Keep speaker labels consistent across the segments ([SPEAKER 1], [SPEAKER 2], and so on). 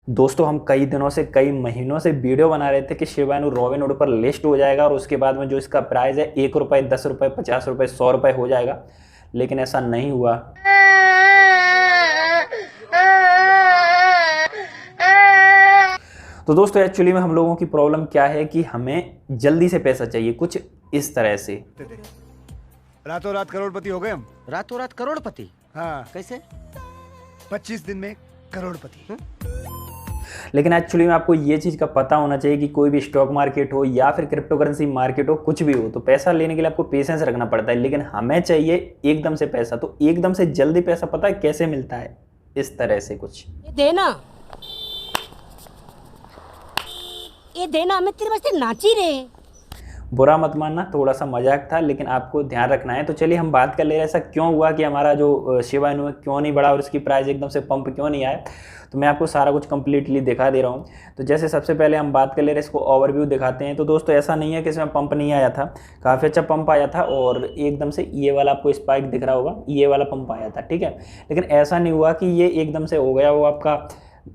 [SPEAKER 1] दोस्तों हम कई दिनों से कई महीनों से वीडियो बना रहे थे कि शिबा इनु रॉबिनहुड पर लिस्ट हो जाएगा और उसके बाद में जो इसका प्राइस है 1 रुपये, 10 रुपये, 50 रुपये, 100 रुपये हो जाएगा, लेकिन ऐसा नहीं हुआ। तो दोस्तों एक्चुअली में हम लोगों की प्रॉब्लम क्या है कि हमें जल्दी से पैसा चाहिए, कुछ इस तरह से।
[SPEAKER 2] रातों रात करोड़पति हो गए हम।
[SPEAKER 3] रातों रात करोड़पति?
[SPEAKER 2] हाँ।
[SPEAKER 3] कैसे?
[SPEAKER 2] 25 दिन में करोड़पति।
[SPEAKER 1] लेकिन एक्चुअली में आपको ये चीज़ का पता होना चाहिए कि कोई भी स्टॉक मार्केट हो या फिर क्रिप्टो करेंसी मार्केट हो, कुछ भी हो, तो पैसा लेने के लिए आपको पेशेंस रखना पड़ता है। लेकिन हमें चाहिए एकदम से पैसा, तो एकदम से जल्दी पैसा पता है कैसे मिलता है? इस तरह से कुछ।
[SPEAKER 4] ये देना हमें तेरे वास्ते नाची रे।
[SPEAKER 1] बुरा मत मानना, थोड़ा सा मजाक था, लेकिन आपको ध्यान रखना है। तो चलिए हम बात कर ले रहे हैं ऐसा क्यों हुआ कि हमारा जो शिबा इनु क्यों नहीं बढ़ा और इसकी प्राइस एकदम से पंप क्यों नहीं आया। तो मैं आपको सारा कुछ कंप्लीटली दिखा दे रहा हूँ। तो जैसे सबसे पहले हम बात कर ले रहे हैं, इसको ओवरव्यू दिखाते हैं। तो दोस्तों ऐसा नहीं है कि इसमें पंप नहीं आया था, काफ़ी अच्छा पंप आया था और एकदम से ये वाला आपको स्पाइक दिख रहा होगा, ये वाला पंप आया था, ठीक है। लेकिन ऐसा नहीं हुआ कि ये एकदम से हो गया वो आपका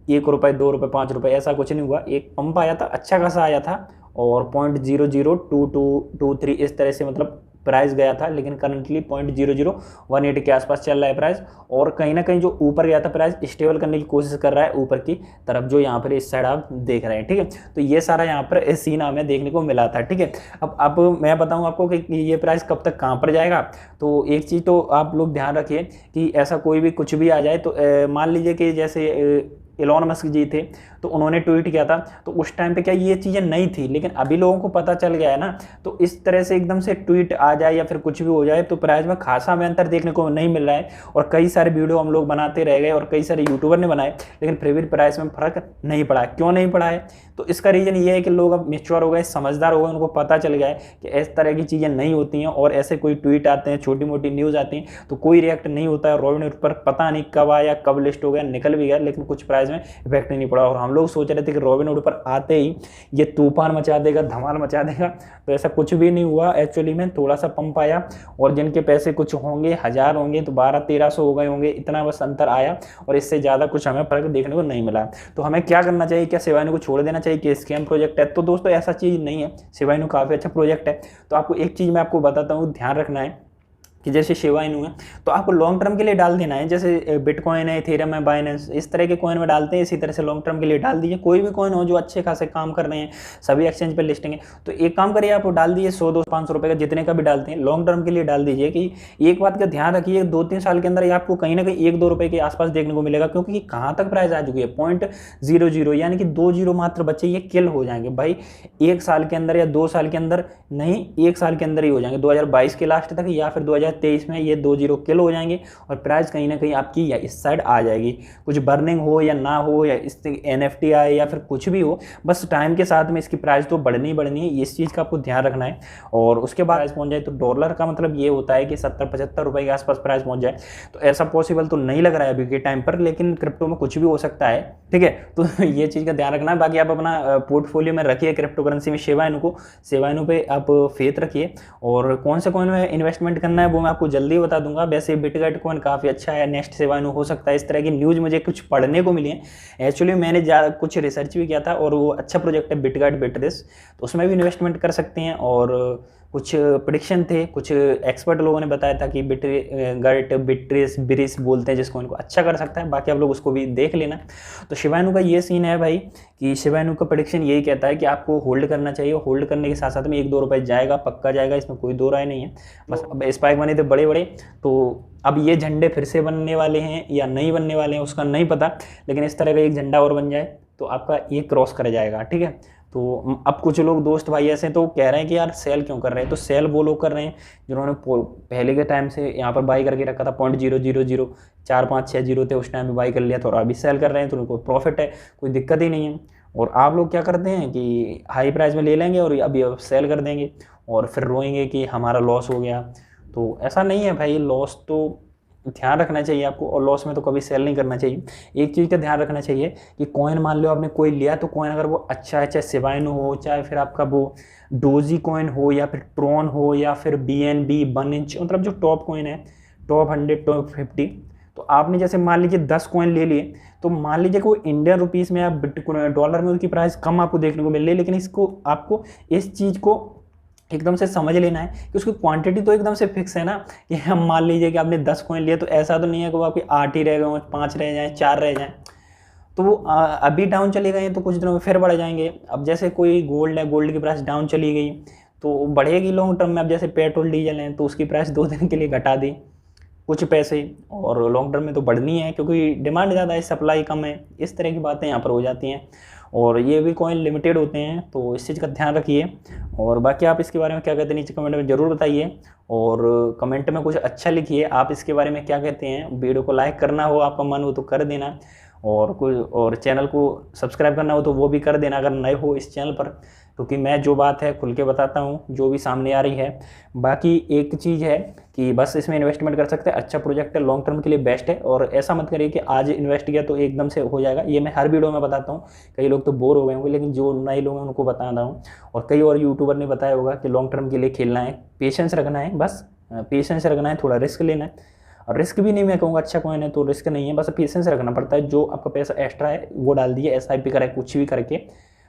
[SPEAKER 1] 1 रुपये, 2 रुपये, 5 रुपये, ऐसा कुछ नहीं हुआ। एक पंप आया था, अच्छा खासा आया था और 0.002223 इस तरह से मतलब प्राइस गया था। लेकिन करंटली 0.0018 के आसपास चल रहा है प्राइस, और कहीं ना कहीं जो ऊपर गया था प्राइस स्टेबल करने की कोशिश कर रहा है ऊपर की तरफ, जो यहाँ पर इस साइड आप देख रहे हैं, ठीक है। तो ये सारा यहाँ पर सीन हमें देखने को मिला था, ठीक है। अब मैं बताऊँ आपको कि ये प्राइस कब तक कहाँ पर जाएगा। तो एक चीज़ तो आप लोग ध्यान रखिए कि ऐसा कोई भी कुछ भी आ जाए, तो मान लीजिए कि जैसे एलोन मस्क जी थे, तो उन्होंने ट्वीट किया था, तो उस टाइम पे क्या ये चीज़ें नहीं थी, लेकिन अभी लोगों को पता चल गया है ना। तो इस तरह से एकदम से ट्वीट आ जाए या फिर कुछ भी हो जाए, तो प्राइस में खासा हमें अंतर देखने को नहीं मिल रहा है। और कई सारे वीडियो हम लोग बनाते रह गए और कई सारे यूट्यूबर ने बनाए, लेकिन फिर भी प्राइस में फ़र्क नहीं पड़ा। क्यों नहीं पड़ा है? तो इसका रीज़न ये है कि लोग अब मैच्योर हो गए, समझदार हो गए, उनको पता चल गया है कि इस तरह की चीज़ें नहीं होती हैं। और ऐसे कोई ट्वीट आते हैं, छोटी मोटी न्यूज़ आती हैं, तो कोई रिएक्ट नहीं होता है। रॉबिनहुड पर पता नहीं कब आया, कब लिस्ट हो गया, निकल भी गया, लेकिन कुछ प्राइस में इफेक्ट नहीं पड़ा। और हम लोग सोच रहे थे कि रॉबिनहुड पर आते ही ये तूफान मचा देगा, धमाल मचा देगा, तो ऐसा कुछ भी नहीं हुआ। एक्चुअली में थोड़ा सा पंप आया और जिनके पैसे कुछ होंगे, 1000 होंगे, तो 1200-1300 हो गए होंगे, इतना बस अंतर आया और इससे ज़्यादा कुछ हमें फर्क देखने को नहीं मिला। तो हमें क्या करना चाहिए? क्या शिबा इनु को छोड़ देना चाहिए कि स्कैम प्रोजेक्ट है? तो दोस्तों ऐसा चीज़ नहीं है, शिबा इनु काफ़ी अच्छा प्रोजेक्ट है। तो आपको एक चीज़ मैं आपको बताता हूँ, ध्यान रखना है कि जैसे शिबा इनु है, तो आपको लॉन्ग टर्म के लिए डाल देना है। जैसे बिटकॉइन है, इथेरियम है, बाइनेंस, इस तरह के कॉइन में डालते हैं, इसी तरह से लॉन्ग टर्म के लिए डाल दीजिए। कोई भी कॉइन हो जो अच्छे खासे काम कर रहे हैं, सभी एक्सचेंज पर लिस्टिंग है, तो एक काम करिए, आप डाल दीजिए 100-200-500 रुपये का, जितने का भी डालते हैं लॉन्ग टर्म के लिए डाल दीजिए। कि एक बात का ध्यान रखिए, 2-3 साल के अंदर ये आपको कहीं ना कहीं 1-2 रुपये के आसपास देखने को मिलेगा, क्योंकि कहाँ तक प्राइस आ चुकी है, 0.00, यानी कि 2 जीरो मात्र बच्चे, ये किल हो जाएंगे भाई 1 साल के अंदर या 2 साल के अंदर, नहीं 1 साल के अंदर ही हो जाएंगे, 2022 के लास्ट तक या फिर 2023 में ये 2 जीरो किल हो जाएंगे और प्राइस कहीं ना कहीं आपकी या इस साइड आ जाएगी। कुछ बर्निंग हो या ना हो, या इस NFT आए या फिर कुछ भी हो, बस टाइम के साथ में इसकी प्राइस तो बढ़नी बढ़नी है, इस चीज़ का आपको ध्यान रखना है। और उसके बाद प्राइस पहुंच जाए, तो डॉलर का मतलब ये होता है कि 70-75 रुपये के आसपास प्राइस पहुंच जाए। तो ऐसा पॉसिबल तो नहीं लग रहा है अभी के टाइम पर, लेकिन क्रिप्टो में कुछ भी हो सकता है, ठीक है। तो ये चीज़ का ध्यान रखना है। बाकी आप अपना पोर्टफोलियो में रखिए क्रिप्टो करेंसी में शिबा इनु को, शिबा इनु पे आप फेथ रखिए। और कौन से कॉइन में इन्वेस्टमेंट करना है वो मैं आपको जल्दी बता दूंगा। वैसे बिटगेट कॉइन काफ़ी अच्छा है, नेक्स्ट शिबा इनु हो सकता है, इस तरह की न्यूज़ मुझे कुछ पढ़ने को मिली है। एक्चुअली मैंने कुछ रिसर्च भी किया था और वो अच्छा प्रोजेक्ट है बिटगेट बिटरेस, तो उसमें भी इन्वेस्टमेंट कर सकते हैं। और कुछ प्रेडिक्शन थे, कुछ एक्सपर्ट लोगों ने बताया था कि बिटगेट बिटरेस बिरिस बोलते हैं जिसको, इनको अच्छा कर सकता है। बाकी आप लोग उसको भी देख लेना। तो शिबा इनु का ये सीन है भाई कि शिबा इनु का प्रेडिक्शन यही कहता है कि आपको होल्ड करना चाहिए। होल्ड करने के साथ साथ में 1-2 रुपये जाएगा, पक्का जाएगा, इसमें कोई दो राय नहीं है। बस अब स्पाइक बने थे बड़े बड़े, तो अब ये झंडे फिर से बनने वाले हैं या नहीं बनने वाले हैं उसका नहीं पता, लेकिन इस तरह का एक झंडा और बन जाए तो आपका ये क्रॉस कर जाएगा, ठीक है। तो अब कुछ लोग दोस्त भाई ऐसे तो कह रहे हैं कि यार सेल क्यों कर रहे हैं, तो सेल वो लोग कर रहे हैं जिन्होंने पहले के टाइम से यहाँ पर बाई करके रखा था, 0.0004560 थे उस टाइम पे बाई कर लिया था, और अभी सेल कर रहे हैं, तो उनको प्रॉफिट है, कोई दिक्कत ही नहीं है। और आप लोग क्या करते हैं कि हाई प्राइस में ले लेंगे और अभी सेल कर देंगे और फिर रोएंगे कि हमारा लॉस हो गया। तो ऐसा नहीं है भाई, लॉस तो ध्यान रखना चाहिए आपको, और लॉस में तो कभी सेल नहीं करना चाहिए। एक चीज़ का ध्यान रखना चाहिए कि कॉइन मान लो आपने कोई लिया, तो कॉइन अगर वो अच्छा है, चाहे शिबा इनु हो, चाहे फिर आपका वो डोजी कॉइन हो, या फिर ट्रॉन हो, या फिर BNB 1 इंच, मतलब जो टॉप कॉइन है, टॉप 100, टॉप 50, तो आपने जैसे मान लीजिए 10 कॉइन ले लिए, तो मान लीजिए कि वो इंडियन रुपीज़ में या डॉलर में उसकी प्राइस कम आपको देखने को मिल रही है, लेकिन इसको आपको इस चीज़ को एकदम से समझ लेना है कि उसकी क्वांटिटी तो एकदम से फिक्स है ना, कि हम मान लीजिए कि आपने 10 कॉइन लिए, तो ऐसा तो नहीं है कि वो आपके 8 ही रह गए, 5 रह जाएँ, 4 रह जाएँ, तो वो अभी डाउन चले गए तो कुछ दिनों में फिर बढ़ जाएंगे। अब जैसे कोई गोल्ड है, गोल्ड की प्राइस डाउन चली गई तो बढ़ेगी लॉन्ग टर्म में। अब जैसे पेट्रोल डीजल है तो उसकी प्राइस 2 दिन के लिए घटा दी कुछ पैसे, और लॉन्ग टर्म में तो बढ़नी है क्योंकि डिमांड ज़्यादा है, सप्लाई कम है। इस तरह की बातें यहाँ पर हो जाती हैं, और ये भी कॉइन लिमिटेड होते हैं, तो इस चीज़ का ध्यान रखिए। और बाकी आप इसके बारे में क्या कहते हैं नीचे कमेंट में ज़रूर बताइए, और कमेंट में कुछ अच्छा लिखिए आप इसके बारे में क्या कहते हैं। वीडियो को लाइक करना हो, आपका मन हो तो कर देना, और चैनल को सब्सक्राइब करना हो तो वो भी कर देना अगर नए हो इस चैनल पर, क्योंकि मैं जो बात है खुल के बताता हूँ जो भी सामने आ रही है। बाकी एक चीज़ है कि बस इसमें इन्वेस्टमेंट कर सकते हैं, अच्छा प्रोजेक्ट है, लॉन्ग टर्म के लिए बेस्ट है। और ऐसा मत करिए कि आज इन्वेस्ट किया तो एकदम से हो जाएगा, ये मैं हर वीडियो में बताता हूँ। कई लोग तो बोर हो गए होंगे, लेकिन जो नए लोग हैं उनको बता रहा हूँ, और कई और यूट्यूबर ने बताया होगा कि लॉन्ग टर्म के लिए खेलना है, पेशेंस रखना है, बस पेशेंस रखना है, थोड़ा रिस्क लेना है। और रिस्क भी नहीं मैं कहूँगा, अच्छा कॉइन है तो रिस्क नहीं है, बस पेशेंस रखना पड़ता है। जो आपका पैसा एक्स्ट्रा है वो डाल दिए, SIP करा कुछ भी करके,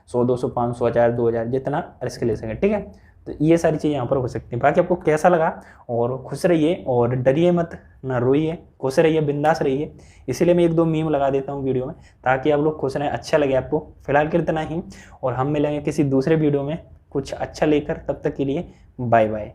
[SPEAKER 1] 100, 200, 500, 1000, 2000 जितना रिस्क ले सकें, ठीक है। तो ये सारी चीज़ें यहाँ पर हो सकती हैं। बाकी आपको कैसा लगा, और खुश रहिए और डरिए मत, ना रोइए, खुश रहिए, बिंदास रहिए। इसीलिए मैं 1-2 मीम लगा देता हूँ वीडियो में, ताकि आप लोग खुश रहें, अच्छा लगे आपको। फिलहाल के इतना ही, और हम मिलेंगे किसी दूसरे वीडियो में कुछ अच्छा लेकर। तब तक के लिए बाय बाय।